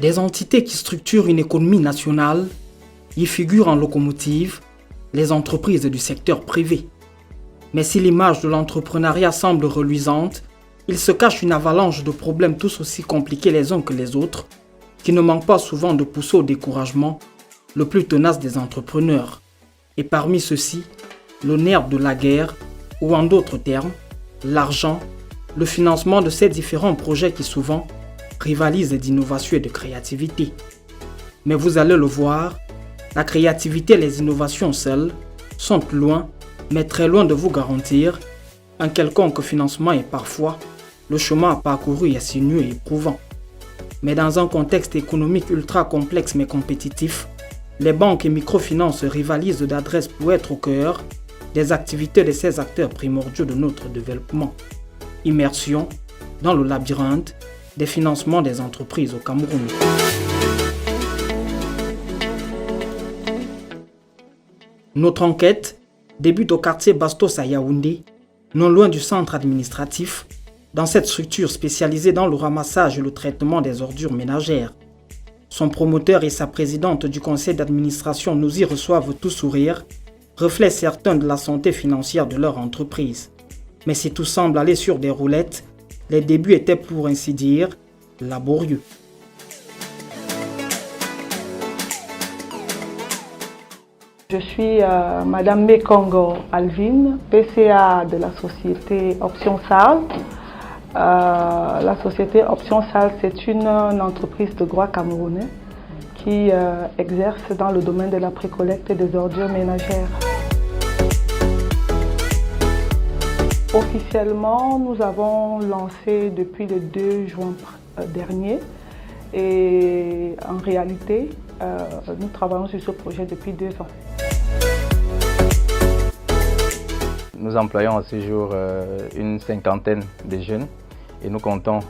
Des entités qui structurent une économie nationale, y figurent en locomotive les entreprises du secteur privé. Mais si l'image de l'entrepreneuriat semble reluisante, il se cache une avalanche de problèmes tous aussi compliqués les uns que les autres, qui ne manquent pas souvent de pousser au découragement le plus tenace des entrepreneurs. Et parmi ceux-ci, le nerf de la guerre, ou en d'autres termes, l'argent, le financement de ces différents projets qui souvent rivalisent d'innovation et de créativité. Mais vous allez le voir, la créativité et les innovations seules sont loin, mais très loin de vous garantir un quelconque financement et parfois le chemin à parcourir est sinueux et éprouvant. Mais dans un contexte économique ultra complexe mais compétitif, les banques et microfinances rivalisent d'adresses pour être au cœur des activités de ces acteurs primordiaux de notre développement. Immersion dans le labyrinthe des financements des entreprises au Cameroun. Notre enquête débute au quartier Bastos à Yaoundé, non loin du centre administratif, dans cette structure spécialisée dans le ramassage et le traitement des ordures ménagères. Son promoteur et sa présidente du conseil d'administration nous y reçoivent tout sourire, reflet certain de la santé financière de leur entreprise. Mais si tout semble aller sur des roulettes, les débuts étaient pour ainsi dire laborieux. Je suis Madame Mekongo Alvin, PCA de la société Option Salle. La société Option Salle, c'est une entreprise de droit camerounais qui exerce dans le domaine de la précollecte des ordures ménagères. Officiellement, nous avons lancé depuis le 2 juin dernier et en réalité, nous travaillons sur ce projet depuis 2 ans. Nous employons à ce jour une cinquantaine de jeunes et nous comptons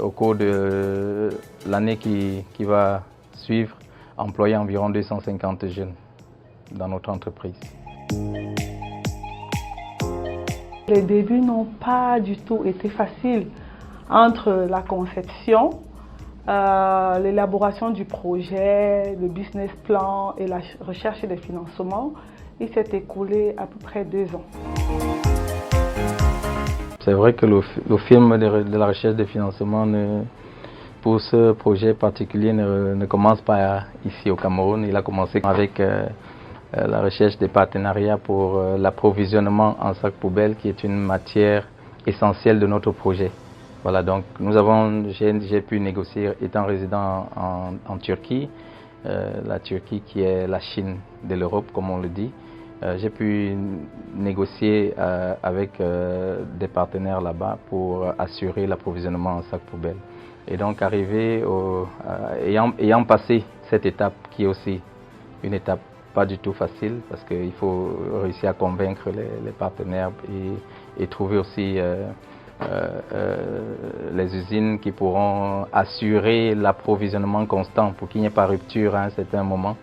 au cours de l'année qui va suivre, employer environ 250 jeunes dans notre entreprise. Les débuts n'ont pas du tout été faciles. Entre la conception, l'élaboration du projet, le business plan et la recherche des financements, il s'est écoulé à peu près 2 ans. C'est vrai que le film de la recherche de financement pour ce projet particulier ne commence pas ici au Cameroun. Il a commencé avec la recherche des partenariats pour l'approvisionnement en sacs poubelles, qui est une matière essentielle de notre projet. Voilà, donc j'ai pu négocier, étant résident en Turquie, la Turquie qui est la Chine de l'Europe, comme on le dit. J'ai pu négocier avec des partenaires là-bas pour assurer l'approvisionnement en sacs poubelles. Et donc ayant passé cette étape, qui est aussi une étape pas du tout facile, parce qu'il faut réussir à convaincre les partenaires et trouver aussi les usines qui pourront assurer l'approvisionnement constant pour qu'il n'y ait pas rupture à un certain moment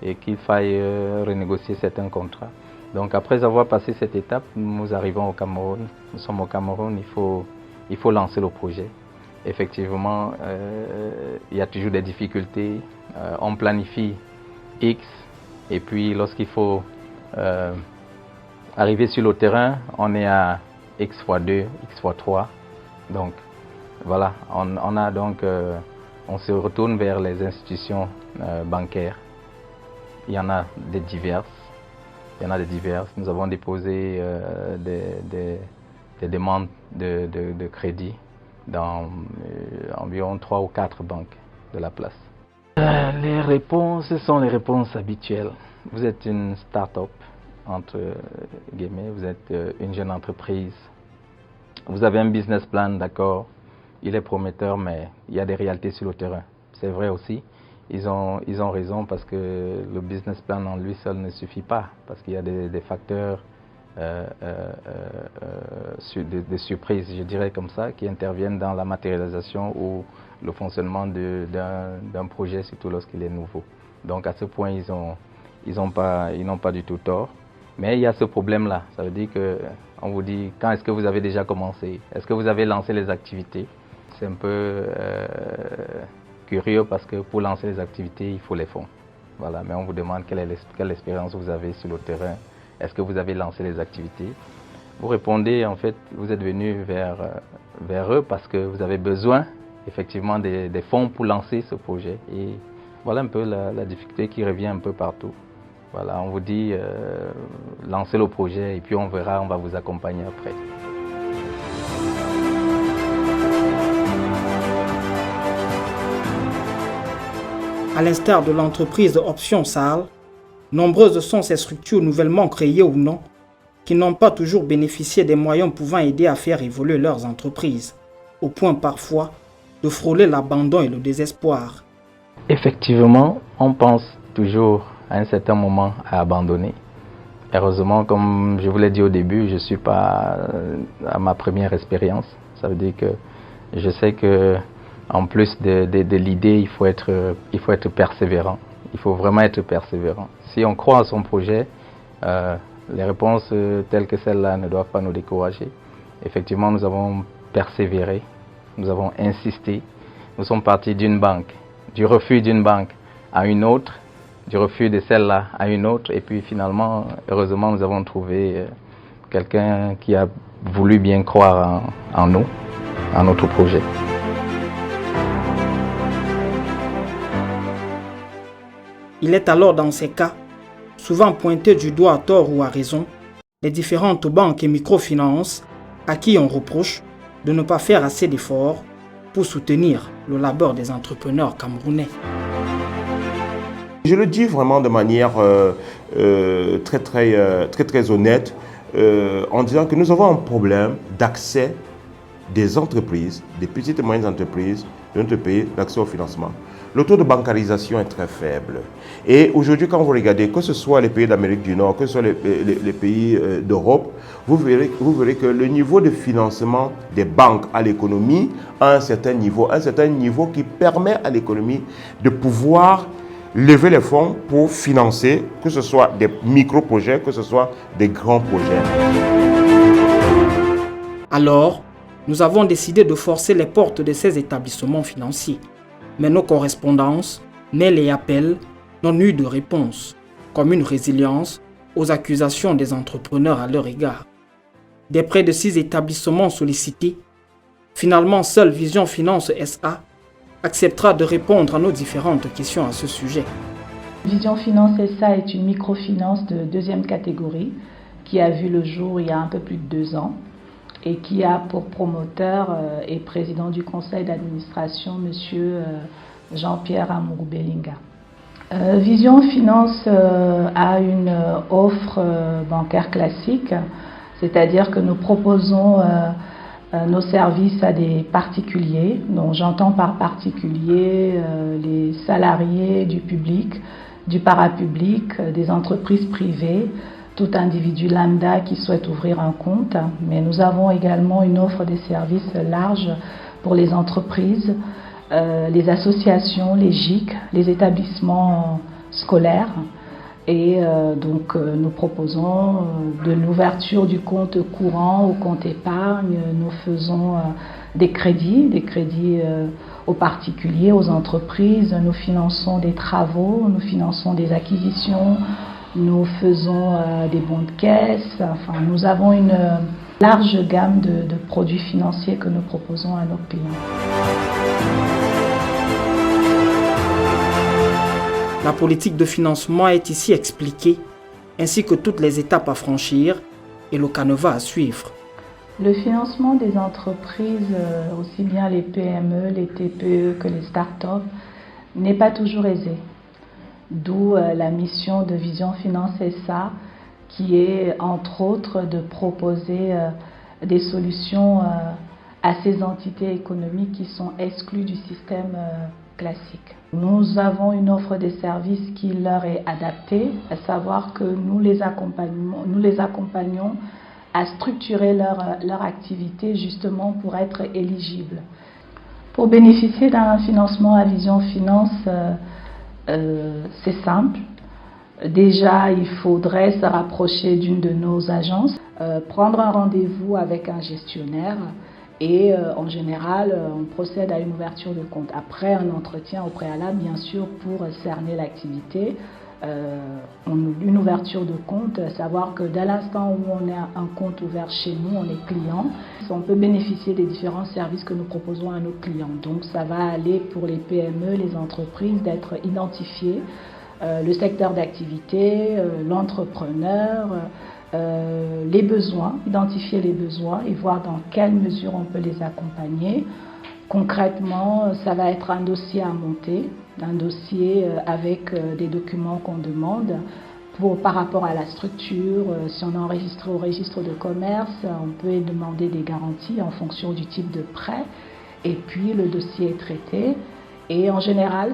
et qu'il faille renégocier certains contrats. Donc après avoir passé cette étape, nous arrivons au Cameroun. Nous sommes au Cameroun, il faut lancer le projet. Effectivement, il y a toujours des difficultés. On planifie X et puis lorsqu'il faut arriver sur le terrain, on est à X fois 2, X fois 3. Donc voilà, on se retourne vers les institutions bancaires. Il y en a des diverses. Nous avons déposé des demandes de crédit dans environ 3 ou 4 banques de la place. Les réponses sont les réponses habituelles. Vous êtes une start-up, entre guillemets, vous êtes une jeune entreprise. Vous avez un business plan, d'accord, il est prometteur, mais il y a des réalités sur le terrain. C'est vrai aussi. Ils ont raison, parce que le business plan en lui seul ne suffit pas, parce qu'il y a des facteurs de surprise, je dirais comme ça, qui interviennent dans la matérialisation ou le fonctionnement d'un projet, surtout lorsqu'il est nouveau. Donc à ce point, ils n'ont pas du tout tort. Mais il y a ce problème-là. Ça veut dire qu'on vous dit, quand est-ce que vous avez déjà commencé? Est-ce que vous avez lancé les activités? c'est un peu curieux parce que pour lancer les activités, il faut les fonds. Voilà, mais on vous demande quelle expérience vous avez sur le terrain. Est-ce que vous avez lancé les activités? Vous répondez, en fait, vous êtes venu vers eux parce que vous avez besoin effectivement des fonds pour lancer ce projet. Et voilà un peu la difficulté qui revient un peu partout. Voilà, on vous dit, lancez le projet et puis on verra, on va vous accompagner après. À l'instar de l'entreprise Option Salle, nombreuses sont ces structures nouvellement créées ou non, qui n'ont pas toujours bénéficié des moyens pouvant aider à faire évoluer leurs entreprises, au point parfois de frôler l'abandon et le désespoir. Effectivement, on pense toujours à un certain moment à abandonner. Heureusement, comme je vous l'ai dit au début, je ne suis pas à ma première expérience. Ça veut dire que je sais que en plus de l'idée, il faut être persévérant. Il faut vraiment être persévérant. Si on croit à son projet, les réponses telles que celle-là ne doivent pas nous décourager. Effectivement, nous avons persévéré, nous avons insisté. Nous sommes partis d'une banque, du refus d'une banque à une autre, du refus de celle-là à une autre. Et puis finalement, heureusement, nous avons trouvé quelqu'un qui a voulu bien croire en nous, en notre projet. Il est alors dans ces cas, souvent pointé du doigt à tort ou à raison, les différentes banques et microfinances à qui on reproche de ne pas faire assez d'efforts pour soutenir le labeur des entrepreneurs camerounais. Je le dis vraiment de manière très honnête, en disant que nous avons un problème d'accès des entreprises, des petites et moyennes entreprises de notre pays, d'accès au financement. Le taux de bancarisation est très faible. Et aujourd'hui, quand vous regardez, que ce soit les pays d'Amérique du Nord, que ce soit les pays d'Europe, vous verrez que le niveau de financement des banques à l'économie a un certain niveau qui permet à l'économie de pouvoir lever les fonds pour financer, que ce soit des micro-projets, que ce soit des grands projets. Alors, nous avons décidé de forcer les portes de ces établissements financiers. Mais nos correspondances, mails et appels n'ont eu de réponse, comme une résilience aux accusations des entrepreneurs à leur égard. Des près de 6 établissements sollicités, finalement seule Vision Finance SA acceptera de répondre à nos différentes questions à ce sujet. Vision Finance SA est une microfinance de 2e catégorie qui a vu le jour il y a un peu plus de 2 ans et qui a pour promoteur et président du conseil d'administration M. Jean-Pierre Amourou-Belinga. Vision Finance a une offre bancaire classique, c'est-à-dire que nous proposons nos services à des particuliers, dont j'entends par particuliers les salariés du public, du parapublic, des entreprises privées, tout individu lambda qui souhaite ouvrir un compte. Mais nous avons également une offre de services large pour les entreprises, les associations, les GIC, les établissements scolaires. Et donc nous proposons de l'ouverture du compte courant au compte épargne. Nous faisons des crédits aux particuliers, aux entreprises. Nous finançons des travaux, nous finançons des acquisitions, nous faisons des bons de caisse. Enfin, nous avons une large gamme de produits financiers que nous proposons à nos clients. La politique de financement est ici expliquée, ainsi que toutes les étapes à franchir et le canevas à suivre. Le financement des entreprises, aussi bien les PME, les TPE que les start-up, n'est pas toujours aisé. D'où la mission de Vision Finance SA, qui est entre autres de proposer des solutions à ces entités économiques qui sont exclues du système classique. Nous avons une offre de services qui leur est adaptée, à savoir que nous les accompagnons à structurer leur activité justement pour être éligibles. Pour bénéficier d'un financement à Vision Finance, c'est simple. Déjà, il faudrait se rapprocher d'une de nos agences, prendre un rendez-vous avec un gestionnaire Et en général, on procède à une ouverture de compte. Après un entretien au préalable, bien sûr, pour cerner l'activité, une ouverture de compte, savoir que dès l'instant où on a un compte ouvert chez nous, on est client, on peut bénéficier des différents services que nous proposons à nos clients. Donc ça va aller pour les PME, les entreprises, d'être identifiés, le secteur d'activité, l'entrepreneur, les besoins, identifier les besoins et voir dans quelle mesure on peut les accompagner. Concrètement, ça va être un dossier à monter, un dossier avec des documents qu'on demande par rapport à la structure. Si on est enregistré au registre de commerce, on peut demander des garanties en fonction du type de prêt et puis le dossier est traité. Et en général,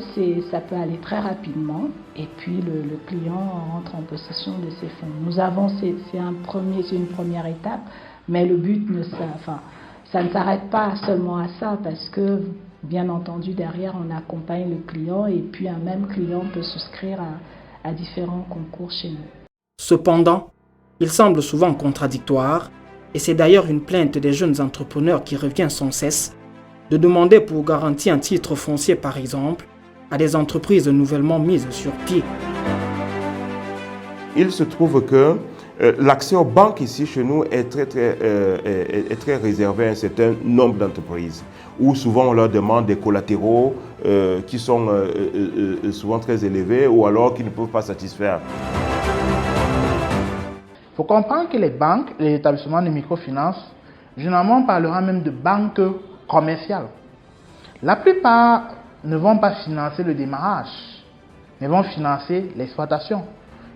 ça peut aller très rapidement et puis le client rentre en possession de ses fonds. Nous avons, c'est une première étape, mais le but ça ne s'arrête pas seulement à ça parce que, bien entendu, derrière, on accompagne le client et puis un même client peut souscrire à différents concours chez nous. Cependant, il semble souvent contradictoire, et c'est d'ailleurs une plainte des jeunes entrepreneurs qui revient sans cesse, de demander pour garantie un titre foncier, par exemple, à des entreprises nouvellement mises sur pied. Il se trouve que l'accès aux banques ici chez nous est très réservé à un certain nombre d'entreprises où souvent on leur demande des collatéraux qui sont souvent très élevés ou alors qui ne peuvent pas satisfaire. Il faut comprendre que les banques, les établissements de microfinance, généralement on parlera même de banques commerciales. La plupart ne vont pas financer le démarrage, mais vont financer l'exploitation.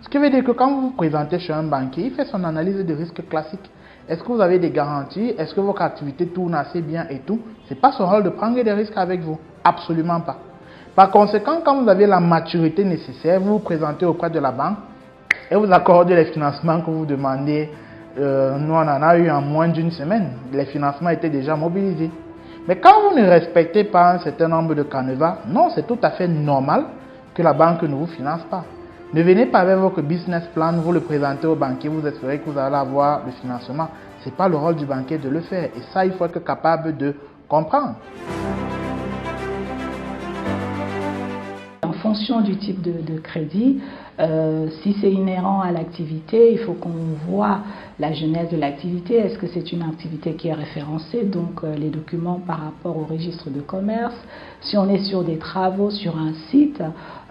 Ce qui veut dire que quand vous vous présentez chez un banquier, il fait son analyse de risque classique. Est-ce que vous avez des garanties? Est-ce que votre activité tourne assez bien et tout? Ce n'est pas son rôle de prendre des risques avec vous. Absolument pas. Par conséquent, quand vous avez la maturité nécessaire, vous vous présentez auprès de la banque et vous accordez les financements que vous demandez. Nous, on en a eu en moins d'une semaine. Les financements étaient déjà mobilisés. Mais quand vous ne respectez pas un certain nombre de canevas, non, c'est tout à fait normal que la banque ne vous finance pas. Ne venez pas avec votre business plan, vous le présentez au banquier, vous espérez que vous allez avoir le financement. Ce n'est pas le rôle du banquier de le faire. Et ça, il faut être capable de comprendre. En fonction du type de crédit, si c'est inhérent à l'activité, il faut qu'on voit la genèse de l'activité. Est-ce que c'est une activité qui est référencée, donc les documents par rapport au registre de commerce. Si on est sur des travaux sur un site,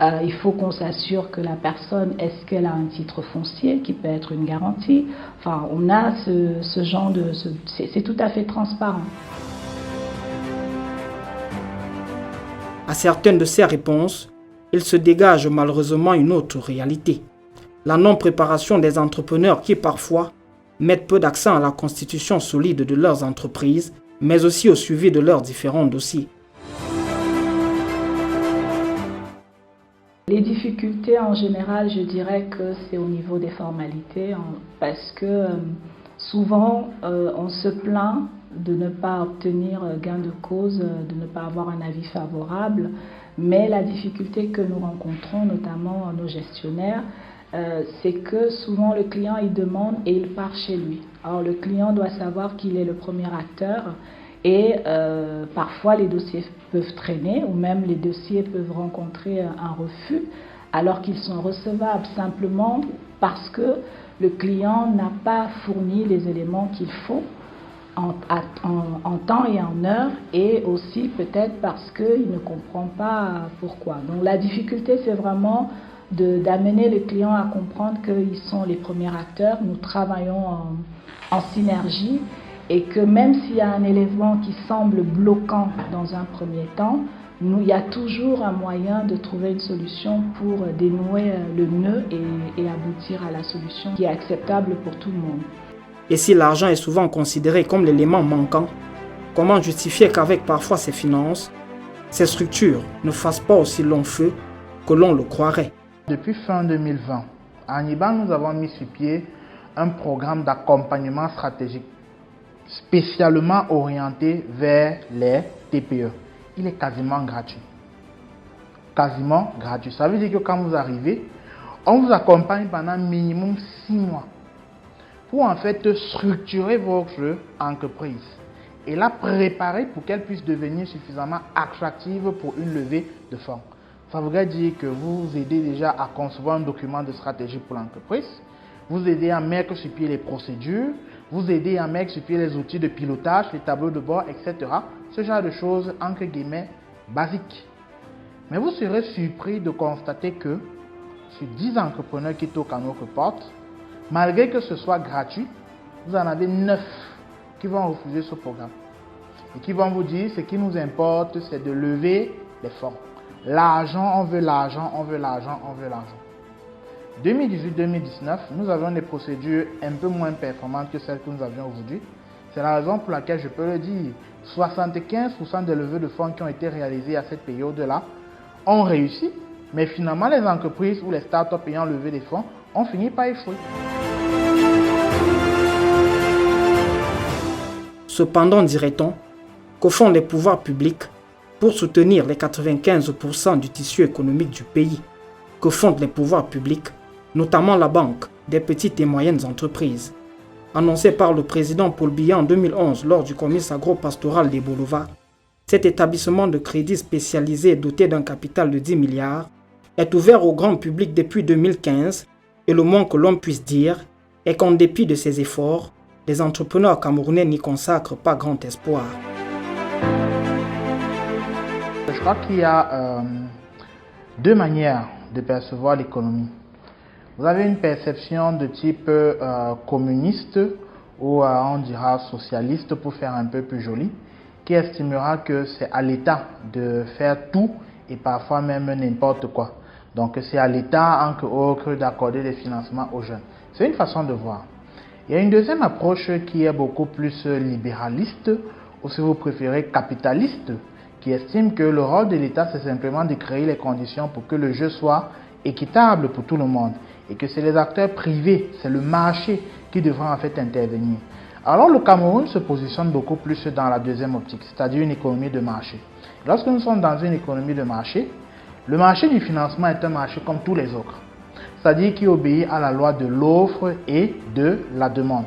il faut qu'on s'assure que la personne, est-ce qu'elle a un titre foncier qui peut être une garantie. Enfin, on a ce genre de... C'est tout à fait transparent. À certaines de ces réponses, il se dégage malheureusement une autre réalité. La non-préparation des entrepreneurs qui parfois mettent peu d'accent à la constitution solide de leurs entreprises, mais aussi au suivi de leurs différents dossiers. Les difficultés en général, je dirais que c'est au niveau des formalités, parce que souvent on se plaint de ne pas obtenir gain de cause, de ne pas avoir un avis favorable. Mais la difficulté que nous rencontrons, notamment nos gestionnaires, c'est que souvent le client il demande et il part chez lui. Alors le client doit savoir qu'il est le premier acteur et parfois les dossiers peuvent traîner ou même les dossiers peuvent rencontrer un refus alors qu'ils sont recevables simplement parce que le client n'a pas fourni les éléments qu'il faut en temps et en heure, et aussi peut-être parce qu'il ne comprend pas pourquoi. Donc la difficulté, c'est vraiment d'amener les clients à comprendre qu'ils sont les premiers acteurs. Nous travaillons en synergie et que même s'il y a un élément qui semble bloquant dans un premier temps, il y a toujours un moyen de trouver une solution pour dénouer le nœud et aboutir à la solution qui est acceptable pour tout le monde. Et si l'argent est souvent considéré comme l'élément manquant, comment justifier qu'avec parfois ces finances, ces structures ne fassent pas aussi long feu que l'on le croirait? Depuis fin 2020, à Aniban, nous avons mis sur pied un programme d'accompagnement stratégique spécialement orienté vers les TPE. Il est quasiment gratuit. Quasiment gratuit. Ça veut dire que quand vous arrivez, on vous accompagne pendant minimum 6 mois. Pour en fait structurer votre entreprise et la préparer pour qu'elle puisse devenir suffisamment attractive pour une levée de fonds. Ça voudrait dire que vous aidez déjà à concevoir un document de stratégie pour l'entreprise, vous aidez à mettre sur pied les procédures, vous aidez à mettre sur pied les outils de pilotage, les tableaux de bord, etc. Ce genre de choses, entre guillemets, basiques. Mais vous serez surpris de constater que sur 10 entrepreneurs qui toquent à notre porte, malgré que ce soit gratuit, vous en avez 9 qui vont refuser ce programme. Et qui vont vous dire, ce qui nous importe, c'est de lever les fonds. L'argent, on veut l'argent, on veut l'argent, on veut l'argent. 2018-2019, nous avions des procédures un peu moins performantes que celles que nous avions aujourd'hui. C'est la raison pour laquelle je peux le dire. 75% des levées de fonds qui ont été réalisées à cette période-là ont réussi, mais finalement les entreprises ou les startups ayant levé des fonds ont fini par échouer. Cependant, dirait-on, qu'au fond les pouvoirs publics, pour soutenir les 95% du tissu économique du pays, que font les pouvoirs publics, notamment la Banque des petites et moyennes entreprises. Annoncé par le président Paul Biya en 2011 lors du comice agro-pastoral des Bolova, cet établissement de crédit spécialisé doté d'un capital de 10 milliards est ouvert au grand public depuis 2015 et le moins que l'on puisse dire est qu'en dépit de ses efforts, les entrepreneurs camerounais n'y consacrent pas grand espoir. Je crois qu'il y a deux manières de percevoir l'économie. Vous avez une perception de type communiste ou on dira socialiste pour faire un peu plus joli, qui estimera que c'est à l'État de faire tout et parfois même n'importe quoi. Donc c'est à l'État entre autres d'accorder des financements aux jeunes. C'est une façon de voir. Il y a une deuxième approche qui est beaucoup plus libéraliste ou si vous préférez capitaliste, qui estime que le rôle de l'État c'est simplement de créer les conditions pour que le jeu soit équitable pour tout le monde et que c'est les acteurs privés, c'est le marché qui devra en fait intervenir. Alors le Cameroun se positionne beaucoup plus dans la deuxième optique, c'est-à-dire une économie de marché. Lorsque nous sommes dans une économie de marché, le marché du financement est un marché comme tous les autres, c'est-à-dire qui obéit à la loi de l'offre et de la demande.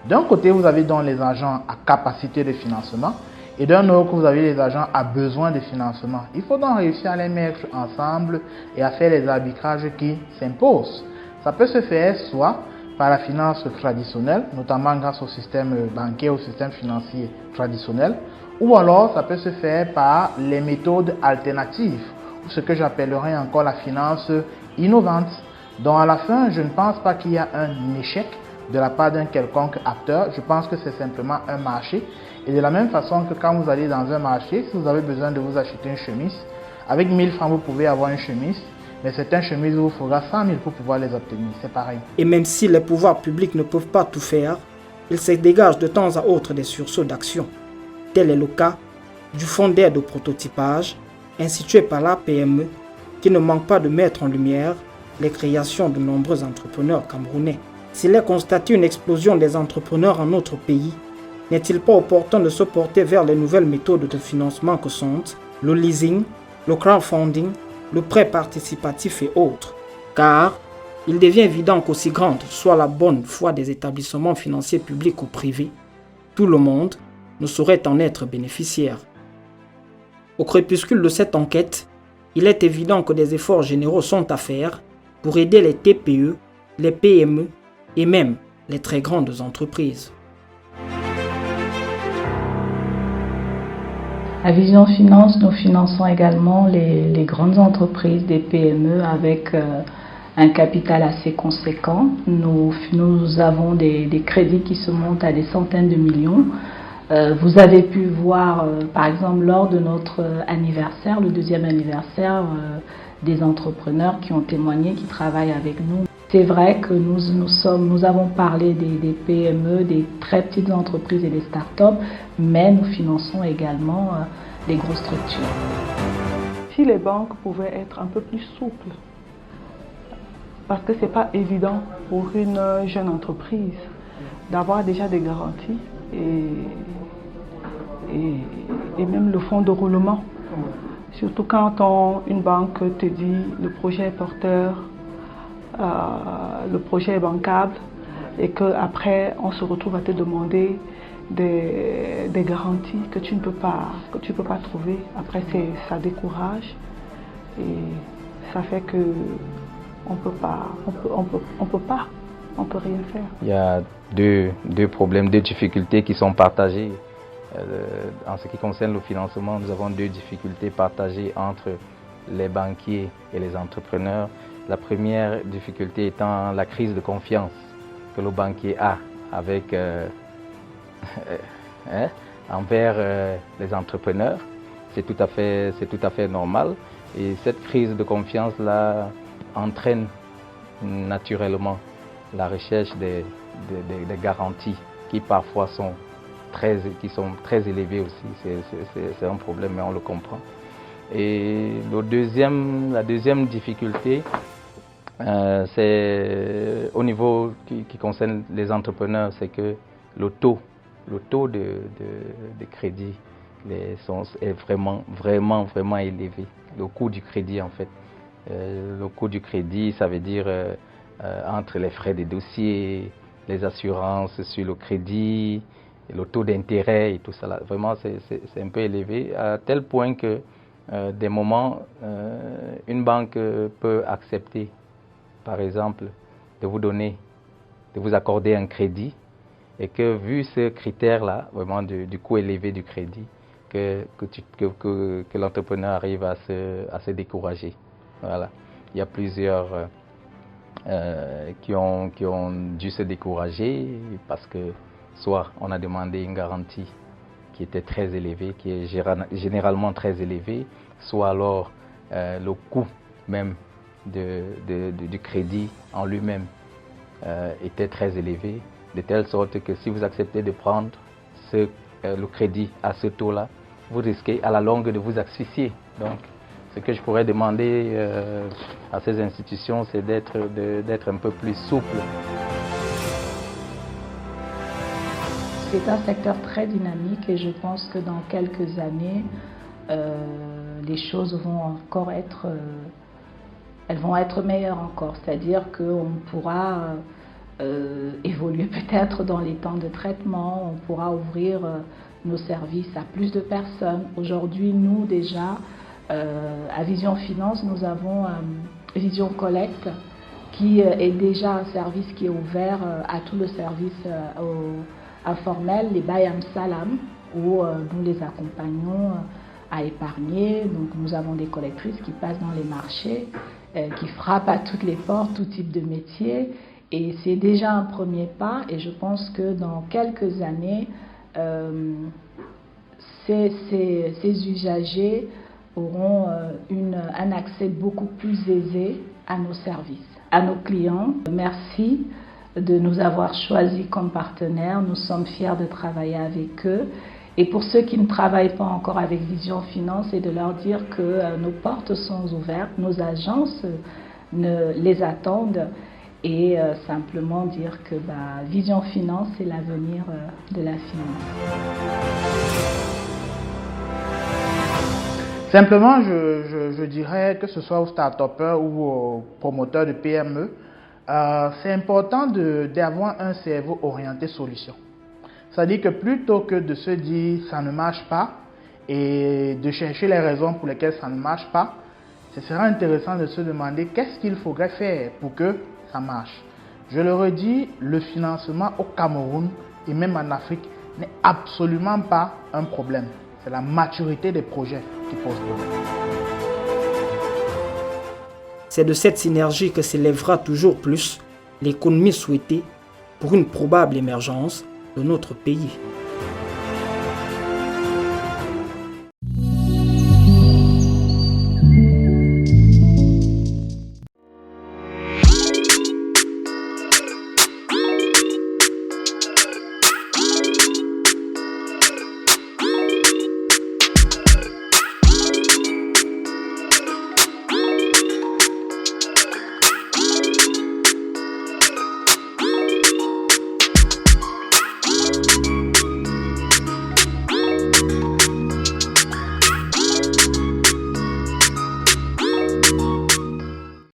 D'un côté, vous avez donc les agents à capacité de financement et d'un autre, vous avez les agents à besoin de financement. Il faut donc réussir à les mettre ensemble et à faire les arbitrages qui s'imposent. Ça peut se faire soit par la finance traditionnelle, notamment grâce au système bancaire, au système financier traditionnel, ou alors ça peut se faire par les méthodes alternatives, ou ce que j'appellerais encore la finance innovante, dont à la fin, je ne pense pas qu'il y a un échec de la part d'un quelconque acteur. Je pense que c'est simplement un marché. Et de la même façon que quand vous allez dans un marché, si vous avez besoin de vous acheter une chemise, avec 1000 francs, vous pouvez avoir une chemise, mais certaines chemises vous faudra 100 000 pour pouvoir les obtenir. C'est pareil. Et même si les pouvoirs publics ne peuvent pas tout faire, il se dégage de temps à autre des sursauts d'action. Tel est le cas du fonds d'aide au prototypage, institué par la PME, qui ne manque pas de mettre en lumière les créations de nombreux entrepreneurs camerounais. S'il est constaté une explosion des entrepreneurs en notre pays, n'est-il pas opportun de se porter vers les nouvelles méthodes de financement que sont le leasing, le crowdfunding, le prêt participatif et autres? Car il devient évident qu'aussi grande soit la bonne foi des établissements financiers publics ou privés, tout le monde ne saurait en être bénéficiaire. Au crépuscule de cette enquête, il est évident que des efforts généraux sont à faire pour aider les TPE, les PME et même les très grandes entreprises. À Vision Finance, nous finançons également les grandes entreprises, des PME avec un capital assez conséquent. Nous avons des crédits qui se montent à des centaines de millions. Vous avez pu voir, par exemple, lors de notre anniversaire, le 2e anniversaire, des entrepreneurs qui ont témoigné, qui travaillent avec nous. C'est vrai que nous avons parlé des PME, des très petites entreprises et des startups, mais nous finançons également les grosses structures. Si les banques pouvaient être un peu plus souples, parce que ce n'est pas évident pour une jeune entreprise d'avoir déjà des garanties et même le fonds de roulement. Surtout quand une banque te dit le projet est porteur, le projet est bancable et qu'après on se retrouve à te demander des garanties que tu ne peux pas trouver. Après, ça décourage et ça fait que on peut rien faire. Il y a deux problèmes, deux difficultés qui sont partagées. En ce qui concerne le financement, nous avons deux difficultés partagées entre les banquiers et les entrepreneurs. La première difficulté étant la crise de confiance que le banquier a avec, envers les entrepreneurs. C'est tout à fait normal. Et cette crise de confiance-là entraîne naturellement la recherche des garanties qui parfois sont très élevées aussi. C'est un problème, mais on le comprend. Et la deuxième difficulté, c'est au niveau qui concerne les entrepreneurs, c'est que le taux de crédit est vraiment élevé. Le coût du crédit, en fait. Le coût du crédit, ça veut dire entre les frais des dossiers, les assurances sur le crédit, le taux d'intérêt et tout ça. Là. Vraiment, c'est un peu élevé, à tel point que des moments, une banque peut accepter, par exemple, de vous accorder un crédit, et que vu ce critère-là, vraiment du coût élevé du crédit, que l'entrepreneur arrive à se décourager. Voilà. Il y a plusieurs qui ont dû se décourager parce que soit on a demandé une garantie qui était très élevée, qui est généralement très élevée, soit alors le coût même du crédit en lui-même était très élevé, de telle sorte que si vous acceptez de prendre le crédit à ce taux-là, vous risquez à la longue de vous asphyxier. Donc, ce que je pourrais demander à ces institutions, c'est d'être un peu plus souple. C'est un secteur très dynamique et je pense que dans quelques années, les choses vont encore être meilleures encore. C'est-à-dire qu'on pourra évoluer peut-être dans les temps de traitement, on pourra ouvrir nos services à plus de personnes. Aujourd'hui, nous déjà, à Vision Finance, nous avons Vision Collecte qui est déjà un service qui est ouvert à tout le service informel, les Bayam Salam, où nous les accompagnons à épargner. Donc nous avons des collectrices qui passent dans les marchés, qui frappent à toutes les portes, tout type de métier. Et c'est déjà un premier pas et je pense que dans quelques années, ces usagers auront un accès beaucoup plus aisé à nos services. À nos clients, merci de nous avoir choisis comme partenaires. Nous sommes fiers de travailler avec eux. Et pour ceux qui ne travaillent pas encore avec Vision Finance, c'est de leur dire que nos portes sont ouvertes, nos agences les attendent. Et simplement dire que Vision Finance, c'est l'avenir de la finance. Simplement, je dirais que ce soit aux start-upers ou aux promoteurs de PME, c'est important d'avoir un cerveau orienté solution. C'est-à-dire que plutôt que de se dire ça ne marche pas et de chercher les raisons pour lesquelles ça ne marche pas, ce sera intéressant de se demander qu'est-ce qu'il faudrait faire pour que ça marche. Je le redis, le financement au Cameroun et même en Afrique n'est absolument pas un problème. C'est la maturité des projets qui pose problème. C'est de cette synergie que s'élèvera toujours plus l'économie souhaitée pour une probable émergence de notre pays.